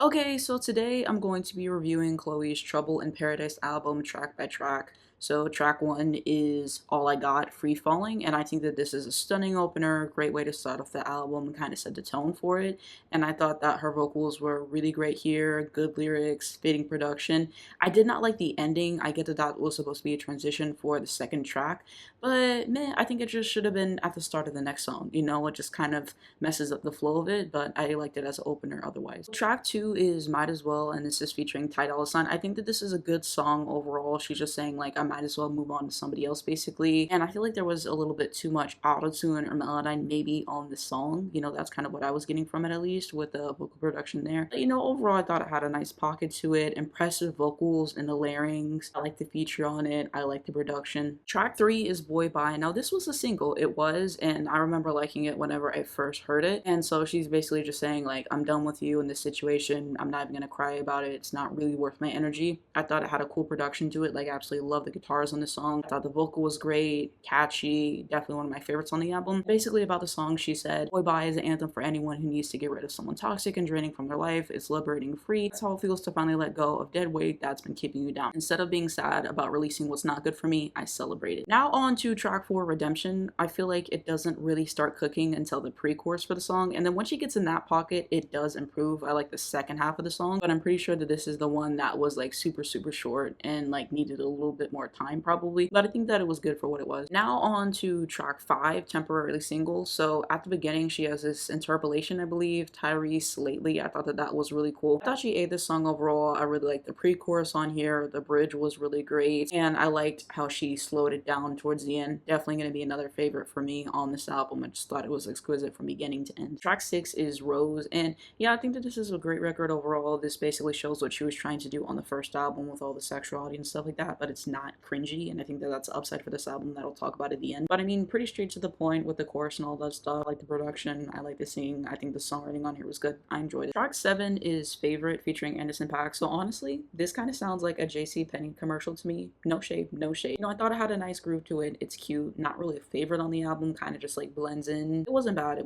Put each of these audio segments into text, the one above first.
Okay, so today I'm going to be reviewing Chloe's Trouble in Paradise album track by track. So track one is All I Got, Free Falling, and I think that this is a stunning opener, great way to start off the album and kind of set the tone for it. And I thought that her vocals were really great here, good lyrics, fitting production. I did not like the ending. I get that that was supposed to be a transition for the second track, but man, I think it just should have been at the start of the next song. You know, it just kind of messes up the flow of it, but I liked it as an opener otherwise. Track two is Might As Well, and this is featuring Ty Dolla $ign. I think that this is a good song overall. She's just saying, like, I might as well move on to somebody else, basically. And I feel like there was a little bit too much autotune or melodyne maybe on the song. You know, that's kind of what I was getting from it, at least, with the vocal production there. But, you know, overall, I thought it had a nice pocket to it, impressive vocals and the layerings. I like the feature on it. I like the production. Track three is Boy Bye. Now, this was a single. It was, and I remember liking it whenever I first heard it. And so she's basically just saying, like, I'm done with you in this situation. I'm not even gonna cry about it. It's not really worth my energy. I thought it had a cool production to it. Like, I absolutely love the guitars on the song. I thought the vocal was great, catchy, definitely one of my favorites on the album. Basically, about the song, she said, Boy Bye is an anthem for anyone who needs to get rid of someone toxic and draining from their life. It's liberating and free. That's how it feels to finally let go of dead weight that's been keeping you down. Instead of being sad about releasing what's not good for me, I celebrate it. Now on to track four, Redemption. I feel like it doesn't really start cooking until the pre-chorus for the song, and then once she gets in that pocket, it does improve. I like the second half of the song, but I'm pretty sure that this is the one that was like super short and like needed a little bit more time probably, but I think that it was good for what it was. Now on to track five, Temporarily Single. So at the beginning she has this interpolation, I believe, Tyrese lately. I thought that that was really cool. I thought she ate this song overall. I really liked the pre-chorus on here. The bridge was really great, and I liked how she slowed it down towards the end. Definitely going to be another favorite for me on this album. I just thought it was exquisite from beginning to end. Track six is Rose, and yeah, I think that this is a great record overall. This basically shows what she was trying to do on the first album with all the sexuality and stuff like that, but it's not cringy, and I think that that's the upside for this album that I'll talk about at the end. But I mean, pretty straight to the point with the chorus and all that stuff. I like the production, I like the singing, I think the songwriting on here was good. I enjoyed it. Track seven is Favorite featuring Anderson .Paak. So honestly, this kind of sounds like a JCPenney commercial to me. No shade, no shade. You know, I thought it had a nice groove to it. It's cute. Not really a favorite on the album, kind of just like blends in. It wasn't bad,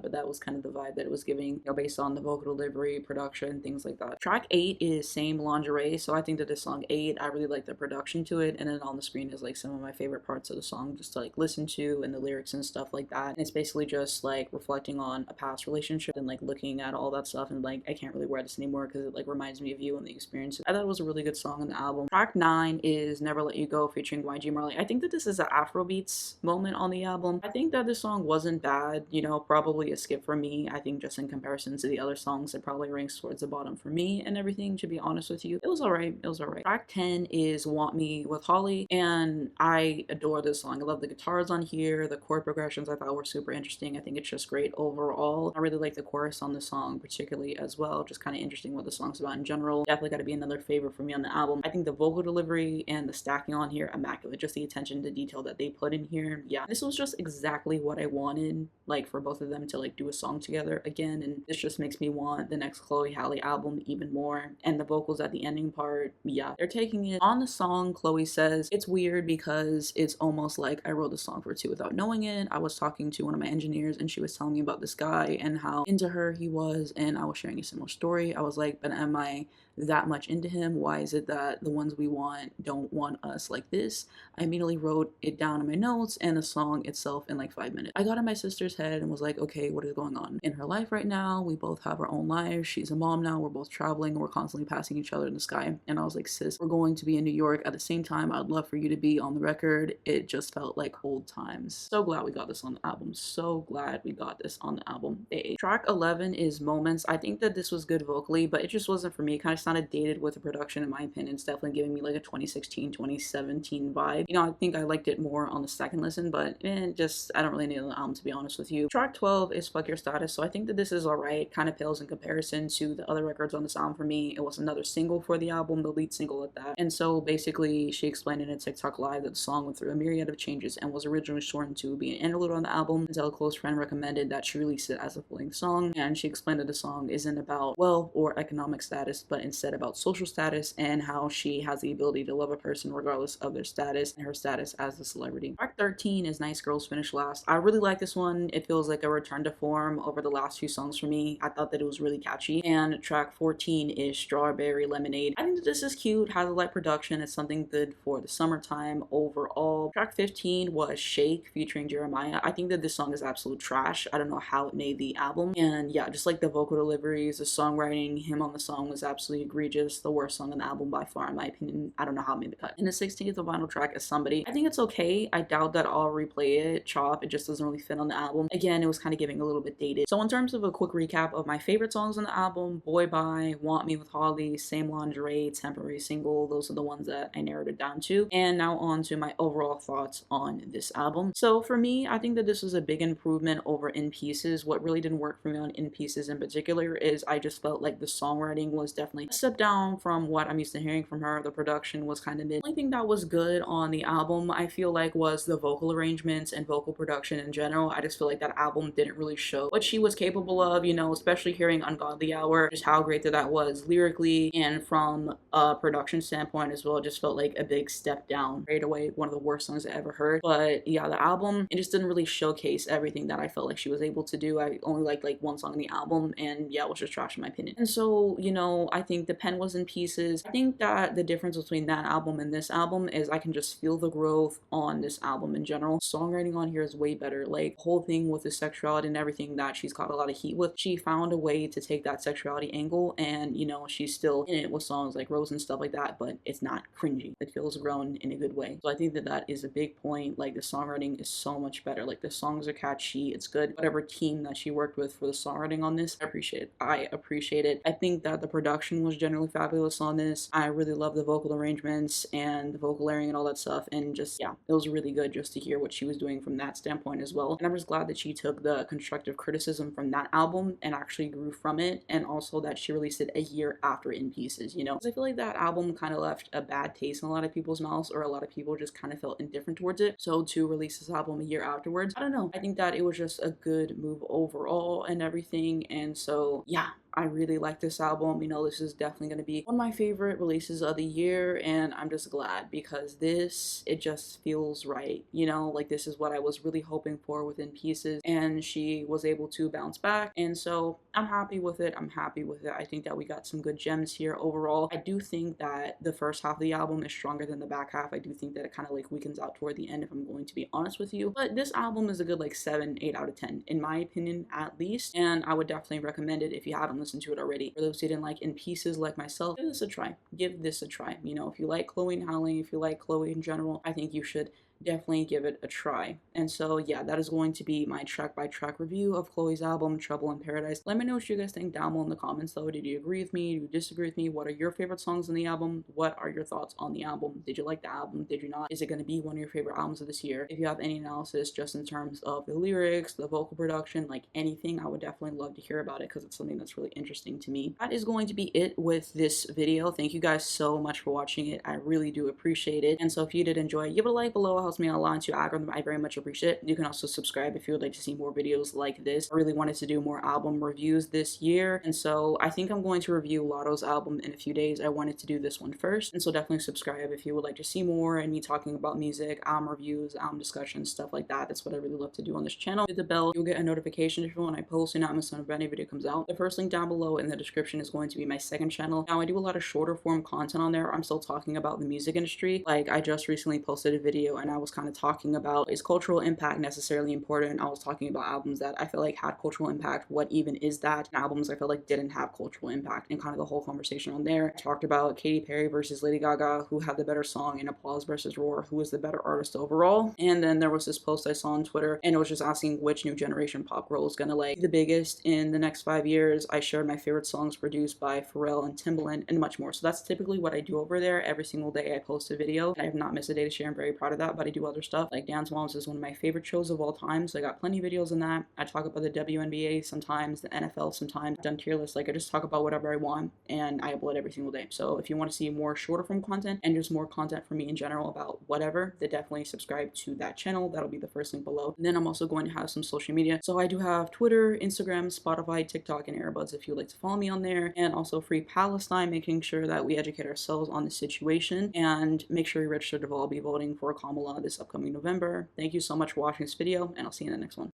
but that was kind of the vibe that it was giving, you know, based on the vocal delivery, production, things like that. Track eight is Same Lingerie. So I think that this song 8, I really like the production to it, and then on the screen is like some of my favorite parts of the song just to like listen to, and the lyrics and stuff like that. And it's basically just like reflecting on a past relationship and like looking at all that stuff, and like I can't really wear this anymore because it like reminds me of you and the experience. I thought it was a really good song on the album. Track 9 is Never Let You Go featuring YG Marley. I think that this is an Afrobeats moment on the album. I think that this song wasn't bad, you know, probably a skip for me. I think just in comparison to the other songs, it probably ranks towards the bottom for me and everything, to be honest with you. It was alright, it was alright. Track 10 is Want Me with Holly, and I adore this song. I love the guitars on here, the chord progressions I thought were super interesting. I think it's just great overall. I really like the chorus on the song particularly as well, just kind of interesting what the song's about in general. Definitely got to be another favorite for me on the album. I think the vocal delivery and the stacking on here, immaculate. Just the attention to detail that they put in here. Yeah, this was just exactly what I wanted, like for both of them to like do a song together again, and this just makes me want the next Chloe Halle album even more. And the vocals at the ending part, yeah, they're taking it. On the song, Chloe says, it's weird because it's almost like I wrote the song for two without knowing it. I was talking to one of my engineers and she was telling me about this guy and how into her he was, and I was sharing a similar story. I was like, but am I that much into him? Why is it that the ones we want don't want us like this? I immediately wrote it down in my notes and the song itself in like 5 minutes. I got in my sister's head and was like, okay, what is going on in her life right now? We both have our own lives. She's a mom now. We're both traveling. We're constantly passing each other in the sky. And I was like, sis, we're going to be in New York at the same time. I'd love for you to be on the record. It just felt like old times. So glad we got this on the album. So glad we got this on the album. Track 11 is Moments. I think that this was good vocally, but it just wasn't for me. It kind of sounded dated with the production, in my opinion. It's definitely giving me like a 2016, 2017 vibe. You know, I think I liked it more on the second listen, but just, I don't really need the album, to be honest with you. Track 12 is Fuck Your Status. So I think that this is alright. Kind of pales in comparison to the other records on this album for me. It was another single for the album, the lead single at that. And so basically, she she explained in a TikTok live that the song went through a myriad of changes and was originally shortened to be an interlude on the album until a close friend recommended that she release it as a full-length song. And she explained that the song isn't about wealth or economic status, but instead about social status and how she has the ability to love a person regardless of their status and her status as a celebrity. Track 13 is Nice Girls Finish Last. I really like this one. It feels like a return to form over the last few songs for me. I thought that it was really catchy. And track 14 is Strawberry Lemonade. I think that this is cute, has a light production. It's something good for the summertime overall. Track 15 was Shake featuring Jeremiah. I think that this song is absolute trash. I don't know how it made the album. And yeah, just like the vocal deliveries, the songwriting, him on the song was absolutely egregious. The worst song on the album by far, in my opinion. I don't know how it made the cut. And the 16th and final track is Somebody. I think it's okay. I doubt that I'll replay it, chop. It just doesn't really fit on the album. Again, it was kind of giving a little bit dated. So in terms of a quick recap of my favorite songs on the album, Boy Bye, Want Me with Holly, Same Lingerie, Temporary Single, those are the ones that I narrowed it down to. And now on to my overall thoughts on this album. So for me, I think that this was a big improvement over In Pieces. What really didn't work for me on In Pieces in particular is I just felt like the songwriting was definitely a step down from what I'm used to hearing from her. The production was kind of mid. The only thing that was good on the album, I feel like, was the vocal arrangements and vocal production in general. I just feel like that album didn't really show what she was capable of, you know, especially hearing Ungodly Hour, just how great that was lyrically and from a production standpoint as well. It just felt like a big step down. Straight away, one of the worst songs I ever heard. But yeah, the album, it just didn't really showcase everything that I felt like she was able to do. I only liked like one song in the album, and yeah, it was just trash in my opinion. And so, you know, I think the pen was In Pieces. I think that the difference between that album and this album is I can just feel the growth on this album in general. Songwriting on here is way better. Like, the whole thing with the sexuality and everything that she's caught a lot of heat with, she found a way to take that sexuality angle, and you know, she's still in it with songs like Rose and stuff like that, but it's not cringy. It feels grown in a good way. So I think that that is a big point. Like, the songwriting is so much better. Like, the songs are catchy, it's good. Whatever team that she worked with for the songwriting on this, I appreciate it. I appreciate it. I think that the production was generally fabulous on this. I really love the vocal arrangements and the vocal layering and all that stuff, and just, yeah, it was really good just to hear what she was doing from that standpoint as well. And I'm just glad that she took the constructive criticism from that album and actually grew from it, and also that she released it a year after In Pieces, you know, because I feel like that album kind of left a bad taste in a lot of people's mouths, or a lot of people just kind of felt indifferent towards it. So to release this album a year afterwards, I don't know, I think that it was just a good move overall and everything. And so yeah, I really like this album. You know, this is definitely going to be one of my favorite releases of the year, and I'm just glad because this, it just feels right. You know, like, this is what I was really hoping for within Pieces, and she was able to bounce back, and so I'm happy with it. I'm happy with it. I think that we got some good gems here overall. I do think that the first half of the album is stronger than the back half. I do think that it kind of like weakens out toward the end, if I'm going to be honest with you, but this album is a good like 7, 8 out of 10 in my opinion, at least, and I would definitely recommend it if you haven't listened to it already. For those who didn't like In Pieces like myself, give this a try. Give this a try. You know, if you like Chlöe and Halle, if you like Chlöe in general, I think you should definitely give it a try. And so yeah, that is going to be my track by track review of Chlöe's album Trouble in Paradise. Let me know what you guys think down below in the comments though. Did you agree with me? Did you disagree with me? What are your favorite songs on the album? What are your thoughts on the album? Did you like the album? Did you not? Is it going to be one of your favorite albums of this year? If you have any analysis just in terms of the lyrics, the vocal production, like anything, I would definitely love to hear about it because it's something that's really interesting to me. That is going to be it with this video. Thank you guys so much for watching it. I really do appreciate it. And so if you did enjoy it, give it a like below. It helps me out a lot to algorithm. I very much appreciate it. You can also subscribe if you would like to see more videos like this. I really wanted to do more album reviews this year, and so I think I'm going to review Lotto's album in a few days. I wanted to do this one first, and so definitely subscribe if you would like to see more and me talking about music, album reviews, album discussions, stuff like that. That's what I really love to do on this channel. Hit the bell, you'll get a notification when I post and not miss when any video comes out. The first link down below in the description is going to be my second channel. Now I do a lot of shorter form content on there. I'm still talking about the music industry. Like, I just recently posted a video and I was kind of talking about, is cultural impact necessarily important? I was talking about albums that I feel like had cultural impact. What even is that? And albums I feel like didn't have cultural impact, and kind of the whole conversation on there. I talked about Katy Perry versus Lady Gaga, who had the better song, and Applause versus Roar, who was the better artist overall. And then there was this post I saw on Twitter, and it was just asking which new generation pop girl is gonna like be the biggest in the next 5 years. I shared my favorite songs produced by Pharrell and Timbaland and much more. So that's typically what I do over there. Every single day I post a video, and I have not missed a day to share. I'm very proud of that, but but I do other stuff. Like Dance Moms is one of my favorite shows of all time, so I got plenty of videos on that. I talk about the WNBA sometimes, the NFL sometimes. I've done tier lists. Like I just talk about whatever I want, and I upload every single day. So if you want to see more shorter form content and just more content from me in general about whatever, then definitely subscribe to that channel. That'll be the first link below. And then I'm also going to have some social media. So I do have Twitter, Instagram, Spotify, TikTok, and Airbuds if you'd like to follow me on there. And also Free Palestine, making sure that we educate ourselves on the situation. And make sure you register to vote. I'll be voting for Kamala this upcoming November. Thank you so much for watching this video, and I'll see you in the next one.